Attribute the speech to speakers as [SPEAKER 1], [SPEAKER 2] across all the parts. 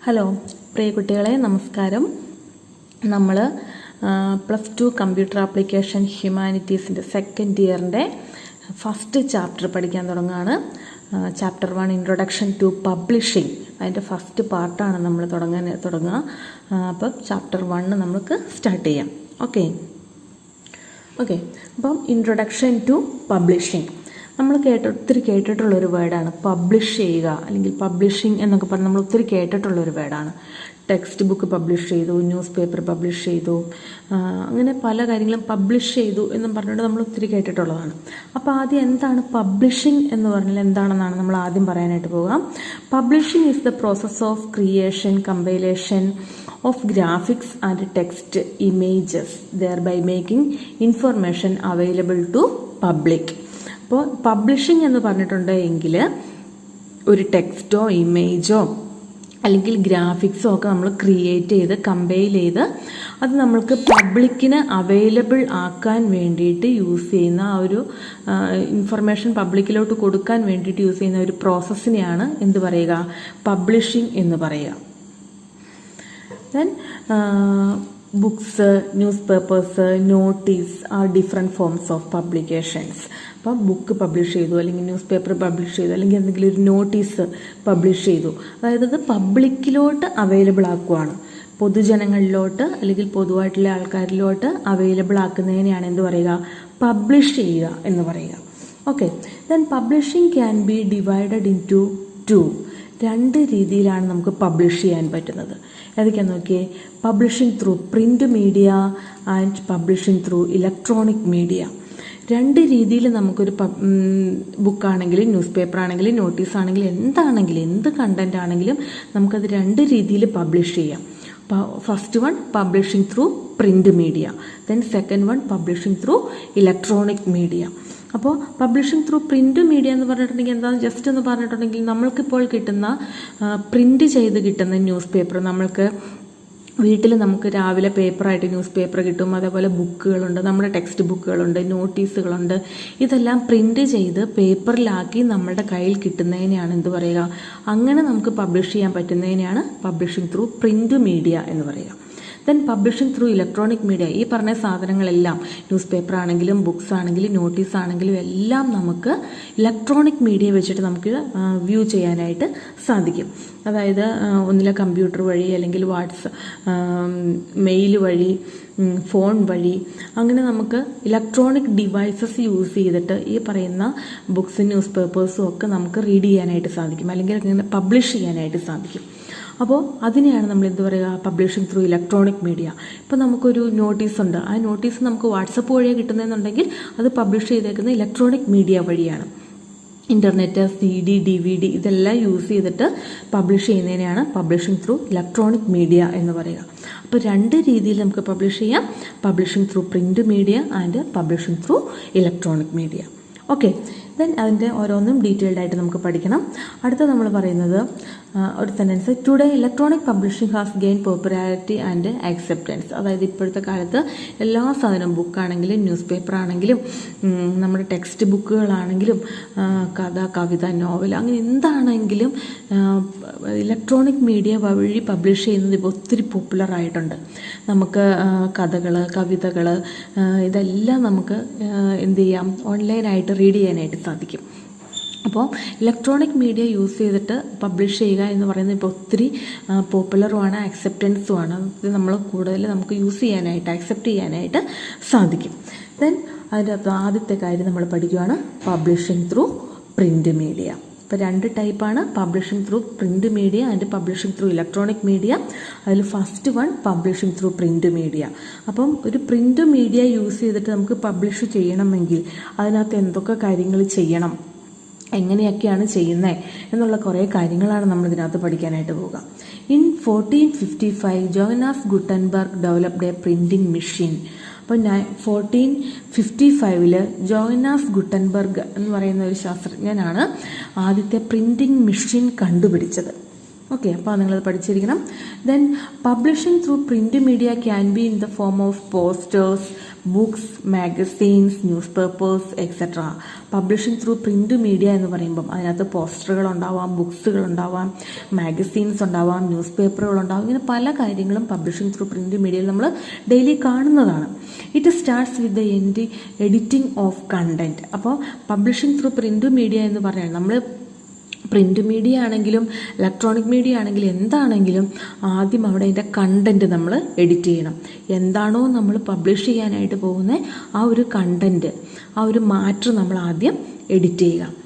[SPEAKER 1] Hello പ്രിയ കുട്ടികളെ, നമസ്കാരം. നമ്മൾ +2 കമ്പ്യൂട്ടർ ആപ്ലിക്കേഷൻ ഹ്യൂമാനിറ്റീസിൻ്റെ സെക്കൻഡ് ഇയറിൻ്റെ ഫസ്റ്റ് ചാപ്റ്റർ പഠിക്കാൻ തുടങ്ങുകയാണ്. ചാപ്റ്റർ 1 ഇൻട്രൊഡക്ഷൻ ടു പബ്ലിഷിംഗ്, അതിൻ്റെ ഫസ്റ്റ് പാർട്ടാണ് നമ്മൾ തുടങ്ങുക. അപ്പം ചാപ്റ്റർ 1 നമുക്ക് സ്റ്റാർട്ട് ചെയ്യാം. ഓക്കെ. അപ്പം ഇൻട്രൊഡക്ഷൻ ടു പബ്ലിഷിംഗ് നമ്മൾ ഒത്തിരി കേട്ടിട്ടുള്ളൊരു വേർഡാണ് പബ്ലിഷ് ചെയ്യുക, അല്ലെങ്കിൽ പബ്ലിഷിംഗ് എന്നൊക്കെ പറഞ്ഞ് നമ്മൾ ഒത്തിരി കേട്ടിട്ടുള്ളൊരു വേർഡാണ്. ടെക്സ്റ്റ് ബുക്ക് പബ്ലിഷ് ചെയ്തു, ന്യൂസ് പേപ്പർ പബ്ലിഷ് ചെയ്തു, അങ്ങനെ പല കാര്യങ്ങളും പബ്ലിഷ് ചെയ്തു എന്നും പറഞ്ഞിട്ട് നമ്മൾ ഒത്തിരി കേട്ടിട്ടുള്ളതാണ്. അപ്പോൾ ആദ്യം എന്താണ് പബ്ലിഷിംഗ് എന്ന് പറഞ്ഞാൽ എന്താണെന്നാണ് നമ്മൾ ആദ്യം പറയാനായിട്ട് പോകാം. Publishing is the process of creation, compilation of graphics and text images thereby making information available to public. അപ്പോൾ പബ്ലിഷിംഗ് എന്ന് പറഞ്ഞിട്ടുണ്ടെങ്കിൽ ഒരു ടെക്സ്റ്റോ ഇമേജോ അല്ലെങ്കിൽ ഗ്രാഫിക്സോ ഒക്കെ നമ്മൾ ക്രിയേറ്റ് ചെയ്ത് കമ്പൈൽ ചെയ്ത് അത് നമ്മൾക്ക് പബ്ലിക്കിന് അവൈലബിൾ ആക്കാൻ വേണ്ടിയിട്ട് യൂസ് ചെയ്യുന്ന ഒരു ഇൻഫർമേഷൻ പബ്ലിക്കിലോട്ട് കൊടുക്കാൻ വേണ്ടിയിട്ട് യൂസ് ചെയ്യുന്ന ഒരു പ്രോസസ്സിനെയാണ് എന്ത് പറയുക, പബ്ലിഷിംഗ് എന്ന് പറയുക. Then books, news papers, notice are different forms of publications. അപ്പം ബുക്ക് പബ്ലിഷ് ചെയ്തു, അല്ലെങ്കിൽ ന്യൂസ് പേപ്പർ പബ്ലിഷ് ചെയ്തു, അല്ലെങ്കിൽ എന്തെങ്കിലും ഒരു നോട്ടീസ് പബ്ലിഷ് ചെയ്തു, അതായത് അത് പബ്ലിക്കിലോട്ട് അവൈലബിൾ ആക്കുവാണ്, പൊതുജനങ്ങളിലോട്ട് അല്ലെങ്കിൽ പൊതുവായിട്ടുള്ള ആൾക്കാരിലോട്ട് അവൈലബിൾ ആക്കുന്നതിനെയാണ് എന്ത് പറയുക, പബ്ലിഷ് ചെയ്യുക എന്ന് പറയുക. Okay. Then publishing can be divided into രണ്ട് രീതിയിലാണ് നമുക്ക് പബ്ലിഷ് ചെയ്യാൻ പറ്റുന്നത്. ഏതൊക്കെയാണെന്ന് നോക്കിയേ. Publishing through print media and publishing through electronic media. രണ്ട് രീതിയിൽ നമുക്കൊരു ബുക്കാണെങ്കിലും ന്യൂസ് പേപ്പർ ആണെങ്കിലും നോട്ടീസ് ആണെങ്കിലും എന്താണെങ്കിലും എന്ത് കണ്ടന്റ് ആണെങ്കിലും നമുക്കത് രണ്ട് രീതിയിൽ പബ്ലിഷ് ചെയ്യാം. First one publishing through print media, then second one publishing through electronic media. അപ്പോൾ പബ്ലിഷിംഗ് ത്രൂ പ്രിന്റ് മീഡിയ എന്ന് പറഞ്ഞിട്ടുണ്ടെങ്കിൽ എന്താണെന്ന് ജസ്റ്റ് എന്ന് പറഞ്ഞിട്ടുണ്ടെങ്കിൽ നമ്മൾക്കിപ്പോൾ കിട്ടുന്ന പ്രിന്റ് ചെയ്ത് കിട്ടുന്ന ന്യൂസ് പേപ്പർ, നമ്മൾക്ക് വീട്ടിൽ നമുക്ക് രാവിലെ പേപ്പറായിട്ട് ന്യൂസ് പേപ്പർ കിട്ടും, അതേപോലെ ബുക്കുകളുണ്ട്, നമ്മുടെ ടെക്സ്റ്റ് ബുക്കുകളുണ്ട്, നോട്ടീസുകളുണ്ട്. ഇതെല്ലാം പ്രിന്റ് ചെയ്ത് പേപ്പറിലാക്കി നമ്മുടെ കയ്യിൽ കിട്ടുന്നതിനെയാണ് എന്ത് പറയുക, അങ്ങനെ നമുക്ക് പബ്ലിഷ് ചെയ്യാൻ പറ്റുന്നതിനെയാണ് പബ്ലിഷിംഗ് ത്രൂ പ്രിന്റ് മീഡിയ എന്ന് പറയുക. Then publishing through electronic media, ഈ പറഞ്ഞ സാധനങ്ങളെല്ലാം ന്യൂസ് പേപ്പർ ആണെങ്കിലും ബുക്സ് ആണെങ്കിലും നോട്ടീസ് ആണെങ്കിലും എല്ലാം നമുക്ക് ഇലക്ട്രോണിക് മീഡിയ വെച്ചിട്ട് നമുക്ക് വ്യൂ ചെയ്യാനായിട്ട് സാധിക്കും. അതായത് ഒന്നിലെ കമ്പ്യൂട്ടർ വഴി, അല്ലെങ്കിൽ മെയിൽ വഴി, ഫോൺ വഴി, അങ്ങനെ നമുക്ക് ഇലക്ട്രോണിക് ഡിവൈസസ് യൂസ് ചെയ്തിട്ട് ഈ പറയുന്ന ബുക്സും ന്യൂസ് പേപ്പേഴ്സും ഒക്കെ നമുക്ക് റീഡ് ചെയ്യാനായിട്ട് സാധിക്കും, അല്ലെങ്കിൽ അങ്ങനെ പബ്ലിഷ് ചെയ്യാനായിട്ട് സാധിക്കും. അപ്പോൾ അതിനെയാണ് നമ്മൾ എന്ത് പറയുക, പബ്ലിഷിംഗ് ത്രൂ ഇലക്ട്രോണിക് മീഡിയ. ഇപ്പോൾ നമുക്കൊരു നോട്ടീസ് ഉണ്ട്, ആ നോട്ടീസ് നമുക്ക് വാട്സപ്പ് വഴിയാണ് കിട്ടുന്നതെന്നുണ്ടെങ്കിൽ അത് പബ്ലിഷ് ചെയ്തേക്കുന്ന ഇലക്ട്രോണിക് മീഡിയ വഴിയാണ്. ഇൻ്റർനെറ്റ്, CD, DVD ഇതെല്ലാം യൂസ് ചെയ്തിട്ട് പബ്ലിഷ് ചെയ്യുന്നതിനെയാണ് പബ്ലിഷിംഗ് ത്രൂ ഇലക്ട്രോണിക് മീഡിയ എന്ന് പറയുക. അപ്പോൾ രണ്ട് രീതിയിൽ നമുക്ക് പബ്ലിഷ് ചെയ്യാം, publishing through print media and publishing through electronic media. Okay. Then അതിൻ്റെ ഓരോന്നും ഡീറ്റെയിൽഡ് ആയിട്ട് നമുക്ക് പഠിക്കണം. അടുത്ത നമ്മൾ പറയുന്നത് ഒരു sentence, today electronic publishing has gain popularity and acceptance. അതായത് ഇപ്പോഴത്തെ കാലത്ത് എല്ലാ സാധനവും, ബുക്കാണെങ്കിലും ന്യൂസ് പേപ്പർ ആണെങ്കിലും നമ്മുടെ ടെക്സ്റ്റ് ബുക്കുകളാണെങ്കിലും കഥ, കവിത, നോവൽ, അങ്ങനെ എന്താണെങ്കിലും ഇലക്ട്രോണിക് മീഡിയ വഴി പബ്ലിഷ് ചെയ്യുന്നത് ഇപ്പോൾ ഒത്തിരി പോപ്പുലറായിട്ടുണ്ട്. നമുക്ക് കഥകൾ, കവിതകൾ ഇതെല്ലാം നമുക്ക് എന്ത് ചെയ്യാം, ഓൺലൈനായിട്ട് റീഡ് ചെയ്യാനായിട്ട് സാധിക്കും. അപ്പോൾ ഇലക്ട്രോണിക് മീഡിയ യൂസ് ചെയ്തിട്ട് പബ്ലിഷ് ചെയ്യുക എന്ന് പറയുന്നത് ഇപ്പോൾ ഒത്തിരി പോപ്പുലറുമാണ്, ആക്സെപ്റ്റൻസുമാണ്. ഇത് നമ്മൾ കൂടുതൽ നമുക്ക് യൂസ് ചെയ്യാനായിട്ട്, ആക്സെപ്റ്റ് ചെയ്യാനായിട്ട് സാധിക്കും. ദെൻ അതിൻ്റെ ആദ്യത്തെ കാര്യം നമ്മൾ പഠിക്കുകയാണ് പബ്ലിഷിംഗ് ത്രൂ പ്രിന്റ് മീഡിയ. ഇപ്പോൾ രണ്ട് ടൈപ്പാണ്, publishing through print media and publishing through electronic media. അതിൽ first one publishing through print media. അപ്പം ഒരു പ്രിന്റ് മീഡിയ യൂസ് ചെയ്തിട്ട് നമുക്ക് പബ്ലിഷ് ചെയ്യണമെങ്കിൽ അതിനകത്ത് എന്തൊക്കെ കാര്യങ്ങൾ ചെയ്യണം, എങ്ങനെയൊക്കെയാണ് ചെയ്യുന്നത് എന്നുള്ള കുറേ കാര്യങ്ങളാണ് നമ്മൾ ഇതിനകത്ത് പഠിക്കാനായിട്ട് പോവുക. In 1455 Johannes Gutenberg developed A printing machine. അപ്പോൾ 1455 ജോഹന്നാസ് ഗുട്ടൻബർഗ് എന്ന് പറയുന്ന ഒരു ശാസ്ത്രജ്ഞനാണ് ആദ്യത്തെ പ്രിന്റിംഗ് മെഷീൻ കണ്ടുപിടിച്ചത്. ഓക്കെ, അപ്പോൾ നിങ്ങളത് പഠിച്ചിരിക്കണം. Then publishing through print media can be in the form of posters, books, magazines, newspapers etcetera. Publishing through print media എന്ന് പറയുമ്പം അതിനകത്ത് പോസ്റ്ററുകൾ ഉണ്ടാവാം, ബുക്സുകൾ ഉണ്ടാവാം, മാഗസീൻസ് ഉണ്ടാവാം, ന്യൂസ് പേപ്പറുകൾ ഉണ്ടാവാം. ഇങ്ങനെ പല കാര്യങ്ങളും പബ്ലിഷിംഗ് ത്രൂ പ്രിന്റ് മീഡിയയിൽ നമ്മൾ ഡെയിലി കാണുന്നതാണ്. It starts with the editing of content. അപ്പോൾ പബ്ലിഷിംഗ് ത്രൂ പ്രിന്റ് മീഡിയ എന്ന് പറഞ്ഞാൽ നമ്മൾ പ്രിന്റ് മീഡിയ ആണെങ്കിലും ഇലക്ട്രോണിക് മീഡിയ ആണെങ്കിലും എന്താണെങ്കിലും ആദ്യം അവിടെ അതിൻ്റെ കണ്ടന്റ് നമ്മൾ എഡിറ്റ് ചെയ്യണം. എന്താണോ നമ്മൾ പബ്ലിഷ് ചെയ്യാനായിട്ട് പോകുന്ന ആ ഒരു കണ്ടന്റ്, ആ ഒരു മാറ്റർ നമ്മൾ ആദ്യം എഡിറ്റ് ചെയ്യുക.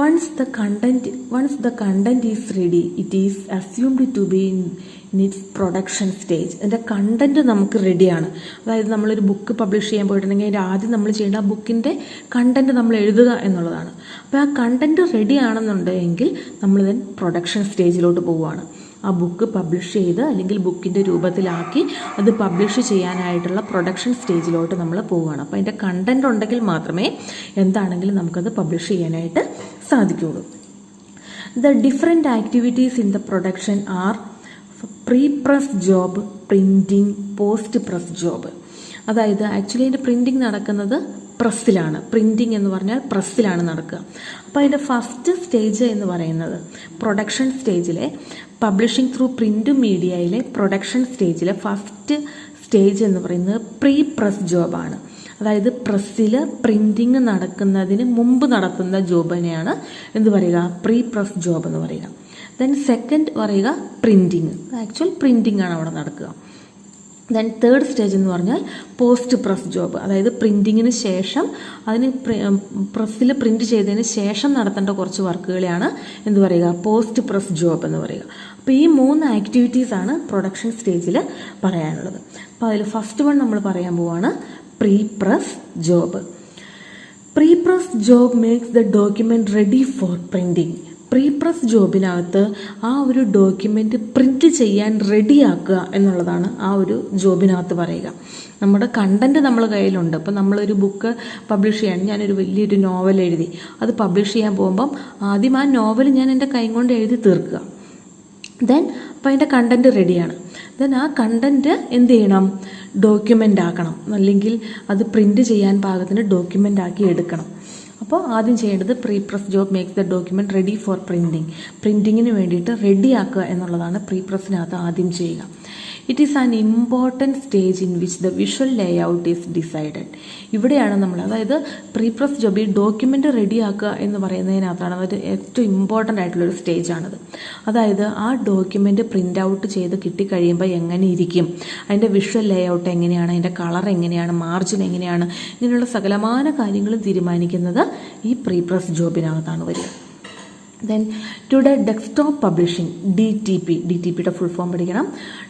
[SPEAKER 1] Once the content is ready, it is assumed to be in its production stage. അതിൻ്റെ കണ്ടന്റ് നമുക്ക് റെഡിയാണ്. അതായത് നമ്മളൊരു ബുക്ക് പബ്ലിഷ് ചെയ്യാൻ പോയിട്ടുണ്ടെങ്കിൽ അതിൻ്റെ ആദ്യം നമ്മൾ ചെയ്യേണ്ട ആ ബുക്കിൻ്റെ കണ്ടന്റ് നമ്മൾ എഴുതുക എന്നുള്ളതാണ്. അപ്പോൾ ആ കണ്ടന്റ് റെഡി ആണെന്നുണ്ടെങ്കിൽ നമ്മൾ ദെൻ പ്രൊഡക്ഷൻ സ്റ്റേജിലോട്ട് പോവുകയാണ്. ആ ബുക്ക് പബ്ലിഷ് ചെയ്ത് അല്ലെങ്കിൽ ബുക്കിൻ്റെ രൂപത്തിലാക്കി അത് പബ്ലിഷ് ചെയ്യാനായിട്ടുള്ള പ്രൊഡക്ഷൻ സ്റ്റേജിലോട്ട് നമ്മൾ പോവുകയാണ്. അപ്പോൾ അതിൻ്റെ കണ്ടന്റ് ഉണ്ടെങ്കിൽ മാത്രമേ എന്താണെങ്കിലും നമുക്കത് പബ്ലിഷ് ചെയ്യാനായിട്ട് സാധിക്കുകയുള്ളൂ. The different activities in the production R pre press job, printing, post press job. അതായത് ആക്ച്വലി അതിൻ്റെ പ്രിൻറ്റിംഗ് നടക്കുന്നത് പ്രസ്സിലാണ്. പ്രിൻറ്റിംഗ് എന്ന് പറഞ്ഞാൽ പ്രസ്സിലാണ് നടക്കുക. അപ്പോൾ അതിൻ്റെ ഫസ്റ്റ് സ്റ്റേജ് എന്ന് പറയുന്നത് പ്രൊഡക്ഷൻ സ്റ്റേജിലെ പബ്ലിഷിംഗ് ത്രൂ പ്രിന്റ് മീഡിയയിലെ പ്രൊഡക്ഷൻ സ്റ്റേജിലെ ഫസ്റ്റ് സ്റ്റേജ് എന്ന് പറയുന്നത് പ്രീ പ്രസ് ജോബാണ്. അതായത് പ്രസ്സിൽ പ്രിൻറ്റിങ് നടക്കുന്നതിന് മുമ്പ് നടത്തുന്ന ജോബിനെയാണ് എന്ത് പറയുക, പ്രീ പ്രസ് ജോബ് എന്ന് പറയുക. ദെൻ സെക്കൻഡ് പറയുക പ്രിൻറ്റിങ്, ആക്ച്വൽ പ്രിൻറ്റിംഗ് ആണ് അവിടെ നടക്കുക. ദെൻ തേർഡ് സ്റ്റേജ് എന്ന് പറഞ്ഞാൽ പോസ്റ്റ് പ്രസ് ജോബ്, അതായത് പ്രിൻറ്റിങ്ങിന് ശേഷം അതിന് പ്രസ്സിൽ പ്രിൻറ്റ് ചെയ്തതിന് ശേഷം നടത്തേണ്ട കുറച്ച് വർക്കുകളെയാണ് എന്ത് പറയുക, പോസ്റ്റ് പ്രസ് ജോബ് എന്ന് പറയുക. അപ്പോൾ ഈ 3 ആക്ടിവിറ്റീസാണ് പ്രൊഡക്ഷൻ സ്റ്റേജിൽ പറയാനുള്ളത്. അപ്പോൾ അതിൽ ഫസ്റ്റ് വൺ നമ്മൾ പറയാൻ പോവാണ് pre press job. Pre press job makes the document ready for printing. Pre press ജോബിനകത്ത് ആ ഒരു ഡോക്യുമെന്റ് പ്രിന്റ് ചെയ്യാൻ റെഡിയാക്കുക എന്നുള്ളതാണ് ആ ഒരു ജോബിനകത്ത് പറയുക. നമ്മുടെ കണ്ടന്റ് നമ്മളെ കയ്യിലുണ്ട്. ഇപ്പം നമ്മളൊരു ബുക്ക് പബ്ലിഷ് ചെയ്യാൻ, ഞാനൊരു വലിയൊരു നോവൽ എഴുതി അത് പബ്ലിഷ് ചെയ്യാൻ പോകുമ്പം ആദ്യം ആ നോവൽ ഞാൻ എൻ്റെ കൈ കൊണ്ട് എഴുതി തീർക്കുക. ദെൻ അപ്പം അതിൻ്റെ കണ്ടന്റ് റെഡിയാണ്. ദെൻ ആ കണ്ടന്റ് എന്ത് ചെയ്യണം, ഡോക്യുമെൻ്റ് ആക്കണം, അല്ലെങ്കിൽ അത് പ്രിന്റ് ചെയ്യാൻ പാകത്തിന് ഡോക്യുമെൻ്റ് ആക്കി എടുക്കണം. അപ്പോൾ ആദ്യം ചെയ്യേണ്ടത് pre press job makes the document ready for printing. പ്രിന്റിങ്ങിന് വേണ്ടിയിട്ട് റെഡിയാക്കുക എന്നുള്ളതാണ് പ്രീ പ്രസിനകത്ത് ആദ്യം ചെയ്യുക. It is an important stage in which the visual layout is decided. ഇവിടെയാണ് നമ്മൾ, അതായത് പ്രീ പ്രസ് ജോബ് ഈ ഡോക്യുമെൻ്റ് റെഡിയാക്കുക എന്ന് പറയുന്നതിനകത്താണ് അത് ഏറ്റവും ഇമ്പോർട്ടൻ്റ് ആയിട്ടുള്ളൊരു സ്റ്റേജാണത്. അതായത് ആ ഡോക്യുമെൻ്റ് പ്രിൻ്റ് ഔട്ട് ചെയ്ത് കിട്ടിക്കഴിയുമ്പോൾ എങ്ങനെ ഇരിക്കും, അതിൻ്റെ വിഷ്വൽ ലേ ഔട്ട് എങ്ങനെയാണ്, അതിൻ്റെ കളർ എങ്ങനെയാണ്, മാർജിൻ എങ്ങനെയാണ്, ഇങ്ങനെയുള്ള സകലമാന കാര്യങ്ങളും തീരുമാനിക്കുന്നത് ഈ പ്രീ പ്രസ് ജോബിനകത്താണ് വരിക. Then today desktop publishing, DTP full form പഠിക്കണം.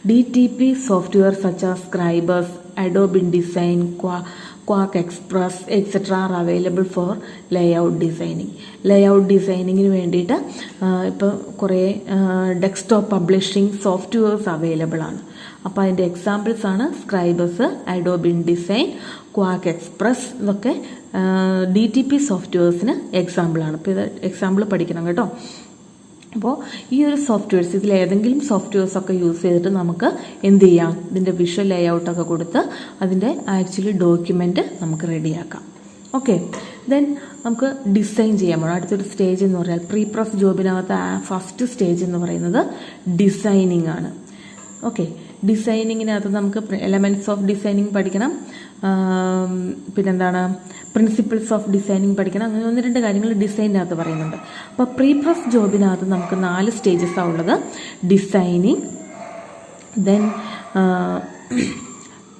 [SPEAKER 1] DTP software such as Scribus, Adobe InDesign, ക്വാക്ക് XPress et cetera are available for layout ഡിസൈനിങ്. ലേഔട്ട് ഡിസൈനിങ്ങിന് വേണ്ടിയിട്ട് ഇപ്പോൾ കുറേ ഡെസ്ക്ടോപ്പ് പബ്ലിഷിംഗ് സോഫ്റ്റ്വെയർസ് അവൈലബിൾ ആണ്. അപ്പോൾ അതിൻ്റെ എക്സാമ്പിൾസ് ആണ് സ്ക്രൈബേഴ്സ്, അഡോബ് ഇൻഡിസൈൻ, ക്വാക്ക് എക്സ്പ്രസ്. ഇതൊക്കെ DTP സോഫ്റ്റ്വെയർസിന് എക്സാമ്പിളാണ്. അപ്പോൾ ഇത് എക്സാമ്പിൾ പഠിക്കണം കേട്ടോ. അപ്പോൾ ഈ ഒരു സോഫ്റ്റ്വെയർസ്, ഇതിൽ ഏതെങ്കിലും സോഫ്റ്റ്വെയർസൊക്കെ യൂസ് ചെയ്തിട്ട് നമുക്ക് എന്ത് ചെയ്യാം, ഇതിൻ്റെ വിഷ്വൽ ലേ ഔട്ടൊക്കെ കൊടുത്ത് അതിൻ്റെ ആക്ച്വലി ഡോക്യുമെൻ്റ് നമുക്ക് റെഡിയാക്കാം. ഓക്കെ, ദെൻ നമുക്ക് ഡിസൈൻ ചെയ്യാൻ പോകണം. അടുത്തൊരു സ്റ്റേജ് എന്ന് പറഞ്ഞാൽ പ്രീ പ്രസ് ജോബിനകത്ത് ഫസ്റ്റ് സ്റ്റേജ് എന്ന് പറയുന്നത് ഡിസൈനിങ് ആണ്. ഓക്കെ, ഡിസൈനിങ്ങിനകത്ത് നമുക്ക് എലമെൻറ്റ്സ് ഓഫ് ഡിസൈനിങ് പഠിക്കണം, പിന്നെന്താണ് പ്രിൻസിപ്പിൾസ് ഓഫ് ഡിസൈനിങ് പഠിക്കണം. അങ്ങനെ 1-2 കാര്യങ്ങൾ ഡിസൈനിനകത്ത് പറയുന്നുണ്ട്. അപ്പോൾ പ്രീ പ്രസ് ജോബിനകത്ത് നമുക്ക് 4 സ്റ്റേജസാണ് ഉള്ളത്. Designing, then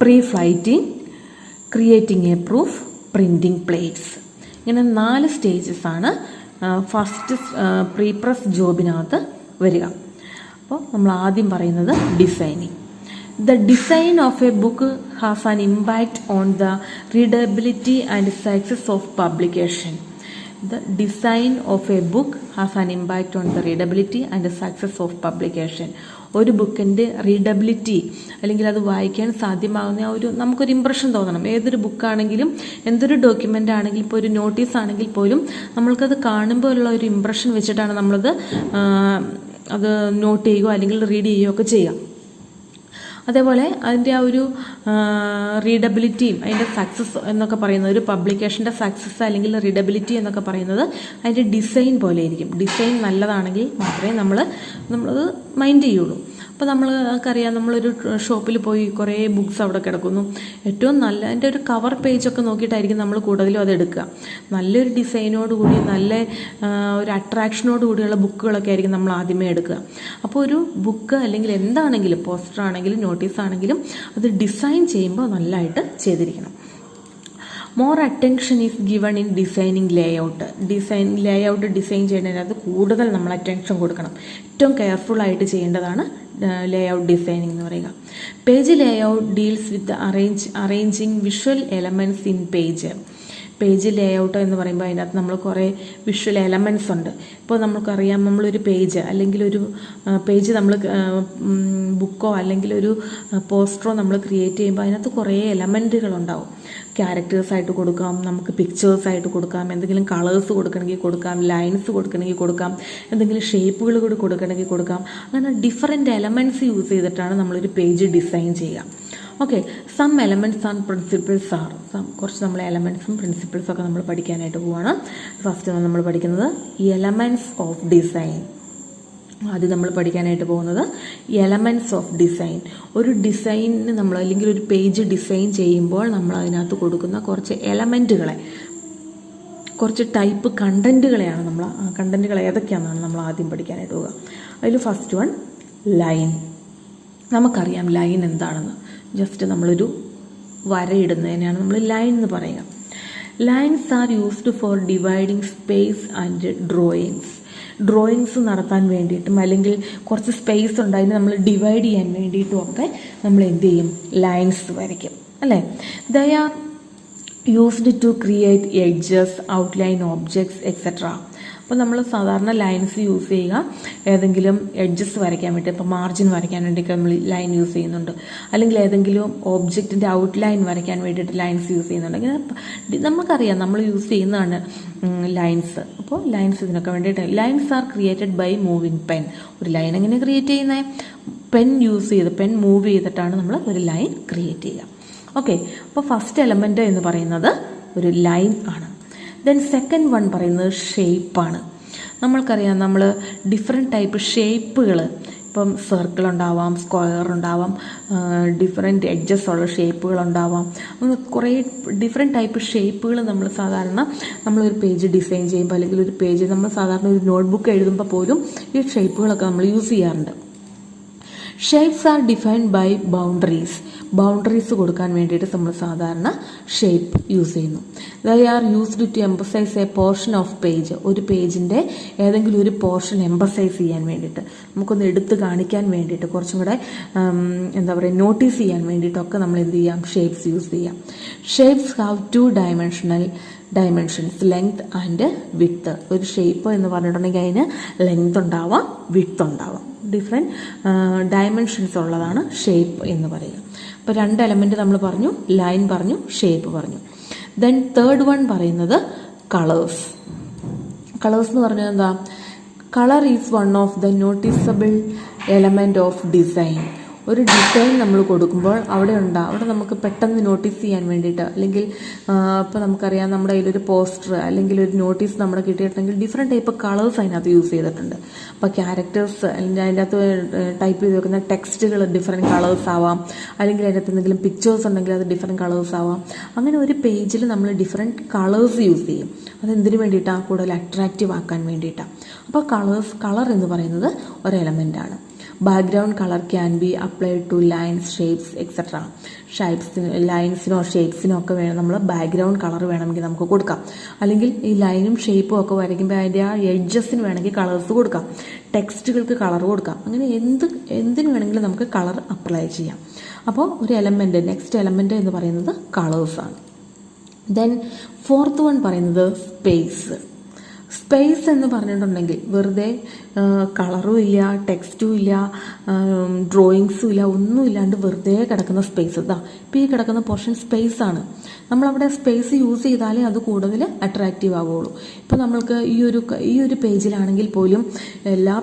[SPEAKER 1] pre flighting, creating a proof, printing plates. ഇങ്ങനെ 4 സ്റ്റേജസാണ് ഫസ്റ്റ് പ്രീ പ്രസ് ജോബിനകത്ത് വരിക. അപ്പോൾ നമ്മൾ ആദ്യം പറയുന്നത് designing. The design of a book has an impact on the readability and success of publication. The design of a book has an impact on the readability and success of publication. ഒരു ബുക്കിൻ്റെ readability, അല്ലെങ്കിൽ അത് വായിക്കാൻ സാധ്യമാകുന്ന ഒരു നമുക്കൊരു impression തോന്നണം. ഏതൊരു ബുക്കാണെങ്കിലും എന്തൊരു ഡോക്യുമെൻ്റ് ആണെങ്കിലും, ഇപ്പോൾ ഒരു നോട്ടീസ് ആണെങ്കിൽ പോലും നമ്മൾക്കത് കാണുമ്പോഴുള്ള ഒരു ഇമ്പ്രഷൻ വെച്ചിട്ടാണ് നമ്മളത് അത് നോട്ട് ചെയ്യുകയോ അല്ലെങ്കിൽ റീഡ് ചെയ്യുകയോ ഒക്കെ ചെയ്യാം. അതേപോലെ അതിൻ്റെ ആ ഒരു റീഡബിലിറ്റിയും അതിൻ്റെ സക്സസ് എന്നൊക്കെ പറയുന്നത്, ഒരു പബ്ലിക്കേഷൻ്റെ സക്സസ് അല്ലെങ്കിൽ റീഡബിലിറ്റി എന്നൊക്കെ പറയുന്നത് അതിൻ്റെ ഡിസൈൻ പോലെ ഇരിക്കും. ഡിസൈൻ നല്ലതാണെങ്കിൽ മാത്രമേ നമ്മളത് മൈൻഡ് ചെയ്യുള്ളൂ. അപ്പോൾ നമുക്കറിയാം, നമ്മളൊരു ഷോപ്പിൽ പോയി കുറേ ബുക്സ് അവിടെ കിടക്കുന്നു, ഏറ്റവും നല്ല അതിൻ്റെ ഒരു കവർ പേജൊക്കെ നോക്കിയിട്ടായിരിക്കും നമ്മൾ കൂടുതലും അത് എടുക്കുക. നല്ലൊരു ഡിസൈനോടുകൂടി നല്ല ഒരു അട്രാക്ഷനോട് കൂടിയുള്ള ബുക്കുകളൊക്കെ ആയിരിക്കും നമ്മൾ ആദ്യമേ എടുക്കുക. അപ്പോൾ ഒരു ബുക്ക് അല്ലെങ്കിൽ എന്താണെങ്കിലും, പോസ്റ്റർ ആണെങ്കിലും നോട്ടീസ് ആണെങ്കിലും അത് ഡിസൈൻ ചെയ്യുമ്പോൾ നല്ലതായിട്ട് ചെയ്തിരിക്കണം. More attention is given in designing layout. Layout design ചെയ്യുന്നതിനകത്ത് കൂടുതൽ നമ്മൾ അറ്റൻഷൻ കൊടുക്കണം. ഏറ്റവും കെയർഫുള്ളായിട്ട് ചെയ്യേണ്ടതാണ് ലേഔട്ട് ഡിസൈനിങ് എന്ന് പറയുക. Page layout deals with arranging visual elements in page. Page layout എന്ന് പറയുമ്പോൾ അതിനകത്ത് നമ്മൾ കുറേ വിഷ്വൽ എലമെൻറ്റ്സ് ഉണ്ട്. ഇപ്പോൾ നമുക്കറിയാം, നമ്മളൊരു പേജ് അല്ലെങ്കിൽ ഒരു പേജ് നമ്മൾ ബുക്കോ അല്ലെങ്കിൽ ഒരു പോസ്റ്ററോ നമ്മൾ ക്രിയേറ്റ് ചെയ്യുമ്പോൾ അതിനകത്ത് കുറേ എലമെൻറ്റുകളുണ്ടാവും. ക്യാരക്ടേഴ്സായിട്ട് കൊടുക്കാം, നമുക്ക് പിക്ചേഴ്സായിട്ട് കൊടുക്കാം, എന്തെങ്കിലും കളേഴ്സ് കൊടുക്കണമെങ്കിൽ കൊടുക്കാം, ലൈൻസ് കൊടുക്കണമെങ്കിൽ കൊടുക്കാം, എന്തെങ്കിലും ഷേപ്പുകൾ കൂടി കൊടുക്കണമെങ്കിൽ കൊടുക്കാം. അങ്ങനെ ഡിഫറെൻറ്റ് എലമെൻറ്റ്സ് യൂസ് ചെയ്തിട്ടാണ് നമ്മളൊരു പേജ് ഡിസൈൻ ചെയ്യുക. Okay, some elements and principles are. കുറച്ച് നമ്മൾ എലമെൻറ്റ്സും പ്രിൻസിപ്പിൾസും ഒക്കെ നമ്മൾ പഠിക്കാനായിട്ട് പോവുകയാണ്. ഫസ്റ്റ് നമ്മൾ പഠിക്കുന്നത് എലമെൻറ്റ്സ് ഓഫ് ഡിസൈൻ. ആദ്യം നമ്മൾ പഠിക്കാനായിട്ട് പോകുന്നത് എലമെൻറ്റ്സ് ഓഫ് ഡിസൈൻ. ഒരു ഡിസൈനിന് നമ്മൾ അല്ലെങ്കിൽ ഒരു പേജ് ഡിസൈൻ ചെയ്യുമ്പോൾ നമ്മൾ അതിനകത്ത് കൊടുക്കുന്ന കുറച്ച് എലമെൻറ്റുകളെ, കുറച്ച് ടൈപ്പ് കണ്ടൻറ്റുകളെയാണ് നമ്മൾ, കണ്ടൻറ്റുകൾ ഏതൊക്കെയാണെന്നാണ് നമ്മൾ ആദ്യം പഠിക്കാനായിട്ട് പോവുക. അതിൽ ഫസ്റ്റ് വൺ ലൈൻ. നമുക്കറിയാം ലൈൻ എന്താണെന്ന്. ജസ്റ്റ് നമ്മളൊരു വരയിടുന്നതിനാണ് നമ്മൾ ലൈൻ എന്ന് പറയുക. Lines are used for dividing space and drawings നടത്താൻ വേണ്ടിയിട്ടും അല്ലെങ്കിൽ കുറച്ച് സ്പേസ് ഉണ്ട് അതിന് നമ്മൾ ഡിവൈഡ് ചെയ്യാൻ വേണ്ടിയിട്ടും ഒക്കെ നമ്മൾ എന്ത് ചെയ്യും, ലൈൻസ് വരയ്ക്കും അല്ലേ. They are used to create edges, outline objects etcetera. അപ്പോൾ നമ്മൾ സാധാരണ ലൈൻസ് യൂസ് ചെയ്യുക ഏതെങ്കിലും എഡ്ജസ് വരയ്ക്കാൻ വേണ്ടി, ഇപ്പോൾ മാർജിൻ വരയ്ക്കാൻ വേണ്ടിയിട്ട് നമ്മൾ ലൈൻ യൂസ് ചെയ്യുന്നുണ്ട്, അല്ലെങ്കിൽ ഏതെങ്കിലും ഓബ്ജക്റ്റിൻ്റെ ഔട്ട്ലൈൻ വരയ്ക്കാൻ വേണ്ടിയിട്ട് ലൈൻസ് യൂസ് ചെയ്യുന്നുണ്ട്. ഇങ്ങനെ നമുക്കറിയാം നമ്മൾ യൂസ് ചെയ്യുന്നതാണ് ലൈൻസ്. അപ്പോൾ ലൈൻസ് ഇതിനൊക്കെ വേണ്ടിയിട്ട്. Lines are created by moving pen. ഒരു ലൈൻ എങ്ങനെ ക്രിയേറ്റ് ചെയ്യുന്നത്? പെൻ യൂസ് ചെയ്ത്, പെൻ മൂവ് ചെയ്തിട്ടാണ് നമ്മൾ ഒരു ലൈൻ ക്രിയേറ്റ് ചെയ്യുക. ഓക്കെ, അപ്പോൾ ഫസ്റ്റ് എലമെൻറ്റ് എന്ന് പറയുന്നത് ഒരു ലൈൻ ആണ്. ദെൻ സെക്കൻഡ് വൺ പറയുന്നത് ഷേപ്പാണ്. നമ്മൾക്കറിയാം നമ്മൾ ഡിഫറെൻറ്റ് ടൈപ്പ് ഷേപ്പുകൾ, ഇപ്പം സർക്കിൾ ഉണ്ടാവാം, സ്ക്വയർ ഉണ്ടാവാം, ഡിഫറെൻറ്റ് എഡ്ജസ് ഉള്ള ഷേപ്പുകളുണ്ടാവാം, അങ്ങനെ കുറേ ഡിഫറെൻറ്റ് ടൈപ്പ് ഷേപ്പുകൾ നമ്മൾ സാധാരണ നമ്മളൊരു പേജ് ഡിസൈൻ ചെയ്യുമ്പോൾ അല്ലെങ്കിൽ ഒരു പേജ് നമ്മൾ സാധാരണ ഒരു നോട്ട്ബുക്ക് എഴുതുമ്പോൾ പോലും ഈ ഷേപ്പുകളൊക്കെ നമ്മൾ യൂസ് ചെയ്യാറുണ്ട്. Shapes are defined by boundaries കൊടുക്കാൻ വേണ്ടിയിട്ട് നമ്മൾ സാധാരണ ഷേപ്പ് യൂസ് ചെയ്യുന്നു. They are used to emphasize a portion of page. ഒരു പേജിൻ്റെ ഏതെങ്കിലും ഒരു പോർഷൻ എംഫസൈസ് ചെയ്യാൻ വേണ്ടിയിട്ട്, നമുക്കൊന്ന് എടുത്ത് കാണിക്കാൻ വേണ്ടിയിട്ട്, കുറച്ചും കൂടെ എന്താ പറയുക, നോട്ടീസ് ചെയ്യാൻ വേണ്ടിയിട്ടൊക്കെ നമ്മൾ എന്ത് ചെയ്യാം, ഷേപ്സ് യൂസ് ചെയ്യാം. Shapes have 2 dimensions, length and width. ഒരു ഷേപ്പ് എന്ന് പറഞ്ഞിട്ടുണ്ടെങ്കിൽ അതിന് ലെങ്ത് ഉണ്ടാവാം, വിഡ്ത്ത് ഉണ്ടാവാം. ഡിഫറെൻറ്റ് ഡയമെൻഷൻസ് ഉള്ളതാണ് ഷേപ്പ് എന്ന് പറയുക. അപ്പോൾ 2 എലമെൻറ്റ് നമ്മൾ പറഞ്ഞു, ലൈൻ പറഞ്ഞു, ഷേപ്പ് പറഞ്ഞു. ദെൻ തേർഡ് വൺ പറയുന്നത് കളേഴ്സ്. കളേഴ്സ് എന്ന് പറഞ്ഞാൽ എന്താ? Colour is one of the noticeable element of design. ഒരു ഡിസൈൻ നമ്മൾ കൊടുക്കുമ്പോൾ അവിടെ നമുക്ക് പെട്ടെന്ന് നോട്ടീസ് ചെയ്യാൻ വേണ്ടിയിട്ട്, അല്ലെങ്കിൽ ഇപ്പോൾ നമുക്കറിയാം നമ്മുടെ കയ്യിലൊരു പോസ്റ്റർ അല്ലെങ്കിൽ ഒരു നോട്ടീസ് നമ്മുടെ കിട്ടിയിട്ടുണ്ടെങ്കിൽ ഡിഫറെൻറ്റ് ടൈപ്പ് കളേഴ്സ് അതിനകത്ത് യൂസ് ചെയ്തിട്ടുണ്ട്. അപ്പോൾ ക്യാരക്ടേഴ്സ് അല്ലെങ്കിൽ അതിൻ്റെ അകത്ത് ടൈപ്പ് ചെയ്ത് വെക്കുന്ന ടെക്സ്റ്റുകൾ ഡിഫറെൻറ്റ് കളേഴ്സ് ആവാം, അല്ലെങ്കിൽ അതിൻ്റെ അകത്ത് എന്തെങ്കിലും പിക്ചേഴ്സ് ഉണ്ടെങ്കിൽ അത് ഡിഫറെൻറ്റ് കളേഴ്സ് ആവാം. അങ്ങനെ ഒരു പേജിൽ നമ്മൾ ഡിഫറെൻറ്റ് കളേഴ്സ് യൂസ് ചെയ്യും. അതെന്തിനു വേണ്ടിയിട്ടാണ്? കൂടുതൽ അട്രാക്റ്റീവ് ആക്കാൻ വേണ്ടിയിട്ടാണ്. അപ്പോൾ കളർ എന്ന് പറയുന്നത് ഒരു element. Background colour can be applied to lines, shapes etcetera. ലൈൻസിനോ ഷേപ്സിനോ ഒക്കെ വേണം നമ്മൾ ബാക്ക്ഗ്രൗണ്ട് കളർ വേണമെങ്കിൽ നമുക്ക് കൊടുക്കാം. അല്ലെങ്കിൽ ഈ ലൈനും ഷേപ്പും ഒക്കെ വരയ്ക്കുമ്പോൾ അതിൻ്റെ ആ എഡ്ജസിന് വേണമെങ്കിൽ കളേഴ്സ് കൊടുക്കാം, ടെക്സ്റ്റുകൾക്ക് കളർ കൊടുക്കാം. അങ്ങനെ എന്തിനു വേണമെങ്കിലും നമുക്ക് കളർ അപ്ലൈ ചെയ്യാം. അപ്പോൾ ഒരു എലമെൻറ്റ്, നെക്സ്റ്റ് എലമെൻറ്റ് എന്ന് പറയുന്നത് കളേഴ്സാണ്. ദെൻ ഫോർത്ത് വൺ പറയുന്നത് സ്പേസ്. സ്പേസ് എന്ന് പറഞ്ഞിട്ടുണ്ടെങ്കിൽ വെറുതെ കളറും ഇല്ല, ടെക്സ്റ്റും ഇല്ല, ഡ്രോയിങ്സും ഇല്ല, ഒന്നും ഇല്ലാണ്ട് വെറുതെ കിടക്കുന്ന സ്പേസ്. ഇതാ ഇപ്പോൾ ഈ കിടക്കുന്ന പോർഷൻ സ്പേസ് ആണ്. നമ്മളവിടെ സ്പേസ് യൂസ് ചെയ്താലേ അത് കൂടുതൽ അട്രാക്റ്റീവ് ആവുകയുള്ളൂ. ഇപ്പോൾ നമ്മൾക്ക് ഈ ഒരു പേജിലാണെങ്കിൽ പോലും എല്ലാ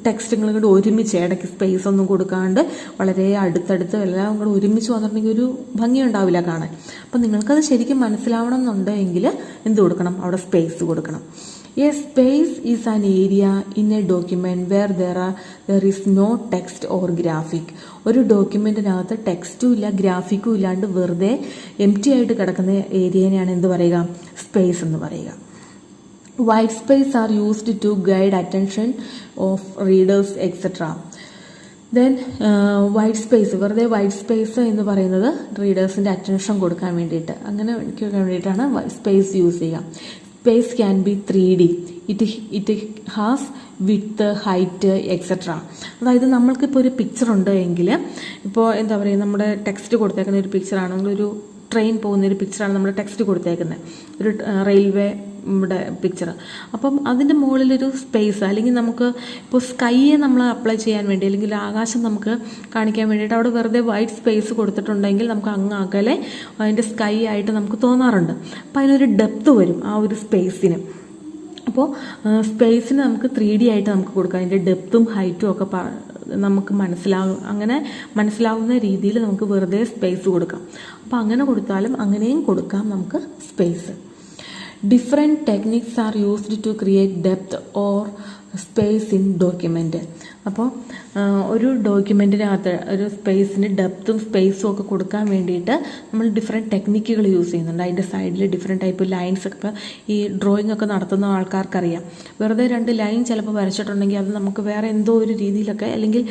[SPEAKER 1] ടെക്സ്റ്റുകളും കൂടി ഒരുമിച്ച്, ഇടയ്ക്ക് സ്പേസ് ഒന്നും കൊടുക്കാണ്ട് വളരെ അടുത്തടുത്ത് എല്ലാം കൂടെ ഒരുമിച്ച് വന്നിട്ടുണ്ടെങ്കിൽ ഒരു ഭംഗി ഉണ്ടാവില്ല കാണാൻ. അപ്പം നിങ്ങൾക്കത് ശരിക്കും മനസ്സിലാവണം എന്നുണ്ടെങ്കിൽ എന്ത് കൊടുക്കണം? അവിടെ സ്പേസ് കൊടുക്കണം. A space is an area in a document where there is no text or graphic. ഒരു ഡോക്യുമെന്റിനകത്ത് ടെക്സ്റ്റും ഇല്ല, ഗ്രാഫിക്കും ഇല്ലാണ്ട് വെറുതെ എംപ്റ്റി ആയിട്ട് കിടക്കുന്ന ഏരിയനെയാണ് എന്ത് പറയുക? സ്പേസ് എന്ന് പറയുക. White space are used to guide attention of readers etc. Then white space, വെറുതെ വൈറ്റ് സ്പേസ് എന്ന് പറയുന്നത് റീഡേഴ്സിൻ്റെ അറ്റൻഷൻ കൊടുക്കാൻ വേണ്ടിയിട്ട്, അങ്ങനെ വേണ്ടിയിട്ടാണ് സ്പേസ് യൂസ് ചെയ്യുക. Space can be 3D. It has with, height etcetera. അതായത് നമ്മൾക്കിപ്പോൾ ഒരു പിക്ചർ ഉണ്ട് എങ്കിൽ, ഇപ്പോൾ എന്താ പറയുക, നമ്മുടെ ടെക്സ്റ്റ് കൊടുത്തേക്കുന്ന ഒരു പിക്ചറാണ്, നമ്മളൊരു ട്രെയിൻ പോകുന്നൊരു പിക്ചറാണ് നമ്മൾ ടെക്സ്റ്റ് കൊടുത്തേക്കുന്നത്, ഒരു റെയിൽവേ പിക്ചർ. അപ്പം അതിൻ്റെ മുകളിലൊരു സ്പേസ്, അല്ലെങ്കിൽ നമുക്ക് ഇപ്പോൾ സ്കൈയെ നമ്മൾ അപ്ലൈ ചെയ്യാൻ വേണ്ടി, അല്ലെങ്കിൽ ആകാശം നമുക്ക് കാണിക്കാൻ വേണ്ടിയിട്ട് അവിടെ വെറുതെ വൈറ്റ് സ്പേസ് കൊടുത്തിട്ടുണ്ടെങ്കിൽ നമുക്ക് അങ്ങ് അകലെ അതിൻ്റെ സ്കൈ ആയിട്ട് നമുക്ക് തോന്നാറുണ്ട്. അപ്പം അതിനൊരു ഡെപ്ത് വരും ആ ഒരു സ്പേസിന്. അപ്പോൾ സ്പേസിന് നമുക്ക് 3D ആയിട്ട് നമുക്ക് കൊടുക്കാം. അതിൻ്റെ ഡെപ്തും ഹൈറ്റും ഒക്കെ നമുക്ക് അങ്ങനെ മനസ്സിലാവുന്ന രീതിയിൽ നമുക്ക് വെറുതെ സ്പേസ് കൊടുക്കാം. അപ്പോൾ അങ്ങനെ കൊടുത്താലും അങ്ങനെയും കൊടുക്കാം നമുക്ക് space. Different techniques are used to create depth or space in document. അപ്പോൾ ഒരു ഡോക്യുമെൻറ്റിനകത്ത് ഒരു സ്പേസിന് ഡെപ്തും സ്പേസും ഒക്കെ കൊടുക്കാൻ വേണ്ടിയിട്ട് നമ്മൾ ഡിഫറെൻറ്റ് ടെക്നിക്കുകൾ യൂസ് ചെയ്യുന്നുണ്ട്. അതിൻ്റെ സൈഡിൽ ഡിഫറെൻറ്റ് ടൈപ്പ് ലൈൻസ് ഒക്കെ, ഇപ്പോൾ ഈ ഡ്രോയിങ് ഒക്കെ നടത്തുന്ന ആൾക്കാർക്കറിയാം, വെറുതെ 2 ലൈൻ ചിലപ്പോൾ വരച്ചിട്ടുണ്ടെങ്കിൽ അത് നമുക്ക് വേറെ എന്തോ ഒരു രീതിയിലൊക്കെ, അല്ലെങ്കിൽ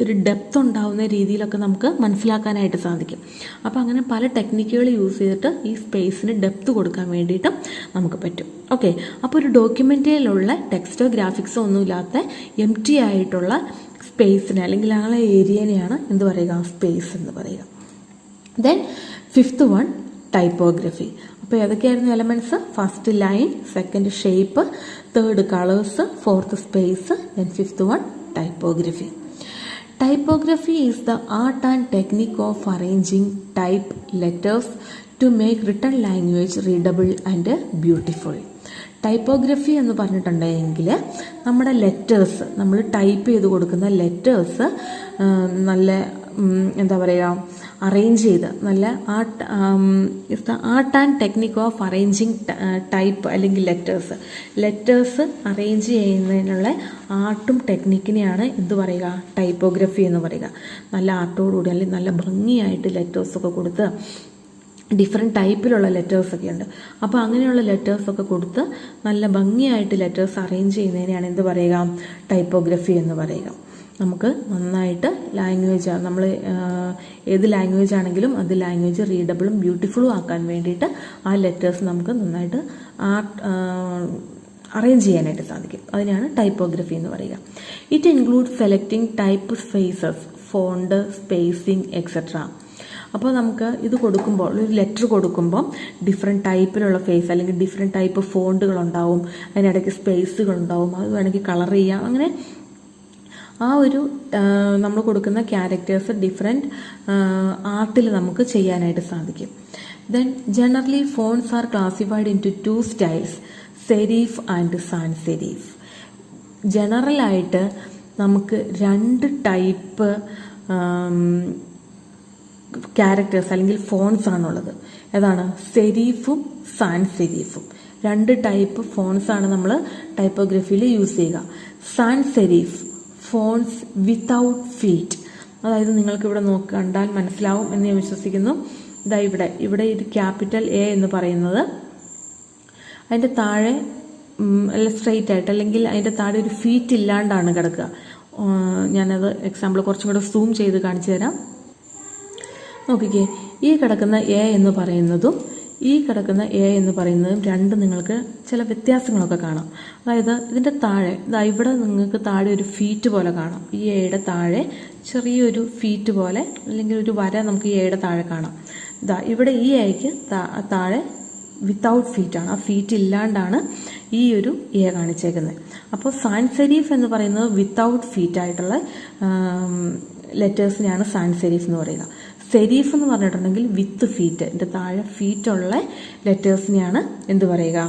[SPEAKER 1] ഒരു ഡെപ്ത് ഉണ്ടാവുന്ന രീതിയിലൊക്കെ നമുക്ക് മനസ്സിലാക്കാനായിട്ട് സാധിക്കും. അപ്പോൾ അങ്ങനെ പല ടെക്നിക്കുകൾ യൂസ് ചെയ്തിട്ട് ഈ സ്പേസിന് ഡെപ്ത് കൊടുക്കാൻ വേണ്ടിയിട്ടും നമുക്ക് പറ്റും. ഓക്കെ, അപ്പോൾ ഒരു ഡോക്യുമെൻറ്റിലുള്ള ടെക്സ്റ്റോ ഗ്രാഫിക്സോ ഒന്നുമില്ലാത്ത എംപ്റ്റി ആയിട്ടുള്ള സ്പേസിനെ, അല്ലെങ്കിൽ ആ ഏരിയനെയാണ് എന്ത് പറയുക? സ്പേസ് എന്ന് പറയുക. Then 5th one, typography. അപ്പോൾ ഏതൊക്കെയായിരുന്നു elements? First line, second shape, third colours, fourth space, then 5th one, typography. Typography is the art and technique of arranging type letters to make written language readable and beautiful. Typography എന്ന് പറഞ്ഞിട്ടുണ്ടെങ്കിൽ നമ്മുടെ letters, നമ്മൾ type ചെയ്ത് കൊടുക്കുന്ന letters നല്ല എന്താ പറയുക, arrange ചെയ്ത് നല്ല art and technique of arranging type അല്ലെങ്കിൽ ലെറ്റേഴ്സ് അറേഞ്ച് ചെയ്യുന്നതിനുള്ള ആർട്ടും ടെക്നിക്കിനെയാണ് എന്ത് പറയുക? ടൈപ്പോഗ്രഫി എന്ന് പറയുക. നല്ല ആർട്ടോടുകൂടി അല്ലെങ്കിൽ നല്ല ഭംഗിയായിട്ട് ലെറ്റേഴ്സൊക്കെ കൊടുത്ത്, ഡിഫറെൻറ്റ് ടൈപ്പിലുള്ള ലെറ്റേഴ്സൊക്കെ ഉണ്ട്. അപ്പോൾ അങ്ങനെയുള്ള ലെറ്റേഴ്സൊക്കെ കൊടുത്ത് നല്ല ഭംഗിയായിട്ട് ലെറ്റേഴ്സ് അറേഞ്ച് ചെയ്യുന്നതിനെയാണ് എന്ത് പറയുക? ടൈപ്പോഗ്രഫി എന്ന് പറയുക. നമുക്ക് നന്നായിട്ട് ലാംഗ്വേജ്, നമ്മൾ ഏത് ലാംഗ്വേജ് ആണെങ്കിലും അത് ലാംഗ്വേജ് റീഡബിളും ബ്യൂട്ടിഫുള്ളും ആക്കാൻ വേണ്ടിയിട്ട് ആ ലെറ്റേഴ്സ് നമുക്ക് നന്നായിട്ട് അറേഞ്ച് ചെയ്യാനായിട്ട് സാധിക്കും. അതിനാണ് ടൈപ്പോഗ്രഫി എന്ന് പറയുക. It include selecting type spaces, font, spacing etcetera. അപ്പോൾ നമുക്ക് ഇത് കൊടുക്കുമ്പോൾ, ഒരു ലെറ്റർ കൊടുക്കുമ്പോൾ ഡിഫറെൻറ്റ് ടൈപ്പിലുള്ള ഫേസ് അല്ലെങ്കിൽ ഡിഫറെൻറ്റ് ടൈപ്പ് ഫോണ്ടുകളുണ്ടാവും, അതിനിടയ്ക്ക് സ്പേസുകളുണ്ടാവും, അത് വേണമെങ്കിൽ കളർ ചെയ്യാം. അങ്ങനെ ആ ഒരു നമ്മൾ കൊടുക്കുന്ന ക്യാരക്ടേഴ്സ് ഡിഫറെൻറ്റ് ആർട്ടിൽ നമുക്ക് ചെയ്യാനായിട്ട് സാധിക്കും. Then generally fonts are classified into 2 styles, serif and sans serif. ജനറലായിട്ട് നമുക്ക് 2 ടൈപ്പ് ക്യാരക്ടേഴ്സ് അല്ലെങ്കിൽ ഫോൺസ് ആണുള്ളത്. ഏതാണ്? സെരീഫും സാൻസ് സെരീഫും. 2 ടൈപ്പ് ഫോൺസ് ആണ് നമ്മൾ ടൈപ്പോഗ്രഫിയിൽ യൂസ് ചെയ്യുക. Sans serif fonts without feet. അതായത് നിങ്ങൾക്കിവിടെ കണ്ടാൽ മനസ്സിലാവും എന്ന് ഞാൻ വിശ്വസിക്കുന്നു. ഇതാ ഇവിടെ ഒരു ക്യാപിറ്റൽ എ എന്ന് പറയുന്നത് അതിൻ്റെ താഴെ സ്ട്രെയിറ്റ് ആയിട്ട്, അല്ലെങ്കിൽ അതിൻ്റെ താഴെ ഒരു ഫീറ്റ് ഇല്ലാണ്ടാണ് കിടക്കുക. ഞാനത് എക്സാമ്പിൾ കുറച്ചും കൂടെ സൂം ചെയ്ത് കാണിച്ചു തരാം. നോക്കിക്കേ, ഈ കിടക്കുന്ന എ എന്ന് പറയുന്നതും ഈ കിടക്കുന്ന എ എന്ന് പറയുന്നതും രണ്ടും നിങ്ങൾക്ക് ചില വ്യത്യാസങ്ങളൊക്കെ കാണാം. അതായത് ഇതിൻ്റെ താഴെ, ഇവിടെ നിങ്ങൾക്ക് താഴെ ഒരു ഫീറ്റ് പോലെ കാണാം. ഈ എയുടെ താഴെ ചെറിയൊരു ഫീറ്റ് പോലെ അല്ലെങ്കിൽ ഒരു വര നമുക്ക് ഈ എയുടെ താഴെ കാണാം. ഇവിടെ ഈ എയ്ക്ക് താഴെ വിത്തൗട്ട് ഫീറ്റാണ്, ആ ഫീറ്റ് ഇല്ലാണ്ടാണ് ഈ ഒരു എ കാണിച്ചേക്കുന്നത്. അപ്പോൾ സാൻസ് സെരീഫ് എന്ന് പറയുന്നത് വിത്തൗട്ട് ഫീറ്റ് ആയിട്ടുള്ള ലെറ്റേഴ്സിനെയാണ് സാൻസ് സെരീഫ് എന്ന് പറയുക. സെരീഫ് എന്ന് പറഞ്ഞിട്ടുണ്ടെങ്കിൽ വിത്ത് ഫീറ്റ്, എൻ്റെ താഴെ ഫീറ്റുള്ള ലെറ്റേഴ്സിനെയാണ് എന്ത് പറയുക,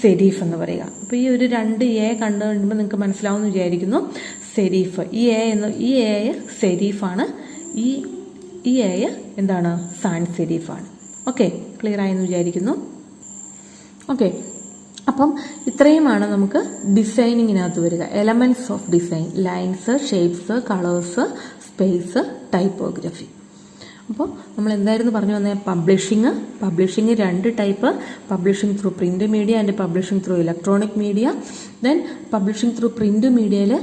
[SPEAKER 1] സെരീഫ് എന്ന് പറയുക. അപ്പോൾ ഈ ഒരു 2 എ കണ്ടു കഴിയുമ്പോൾ നിങ്ങൾക്ക് മനസ്സിലാവുമെന്ന് വിചാരിക്കുന്നു. സെരീഫ്, ഈ എ സെരീഫാണ്, ഈ എ എന്താണ്, സാൻസ് സെരീഫാണ്. ഓക്കെ, ക്ലിയർ ആയെന്ന് വിചാരിക്കുന്നു. ഓക്കെ, അപ്പം ഇത്രയുമാണ് നമുക്ക് ഡിസൈനിങ്ങിനകത്ത് വരിക. Elements of design, lines, shapes, colours, space, typography. അപ്പോൾ നമ്മൾ എന്തായിരുന്നു പറഞ്ഞു വന്നത്, publishing 2 type, publishing through print media and publishing through electronic media. Then publishing through print മീഡിയയിൽ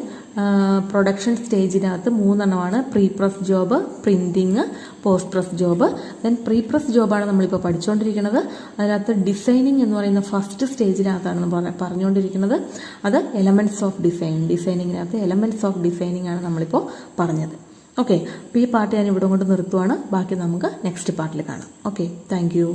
[SPEAKER 1] പ്രൊഡക്ഷൻ സ്റ്റേജിനകത്ത് 3 എണ്ണമാണ്: pre press job, printing, post press job. Then pre press ജോബാണ് നമ്മളിപ്പോൾ പഠിച്ചുകൊണ്ടിരിക്കുന്നത്. അതിനകത്ത് ഡിസൈനിങ് എന്ന് പറയുന്ന ഫസ്റ്റ് സ്റ്റേജിനകത്താണ് നമ്മൾ പറഞ്ഞുകൊണ്ടിരിക്കുന്നത്. അത് എലമെന്റ്സ് ഓഫ് ഡിസൈനിങ്ങിനകത്ത് എലമെന്റ്സ് ഓഫ് ഡിസൈനിങ് ആണ് നമ്മളിപ്പോൾ പറഞ്ഞത്. ഓക്കെ, അപ്പോൾ ഈ പാർട്ട് ഞാൻ ഇവിടെ കൊണ്ട് നിർത്തുവാണ്. ബാക്കി നമുക്ക് നെക്സ്റ്റ് പാർട്ടിൽ കാണാം. Okay, thank you.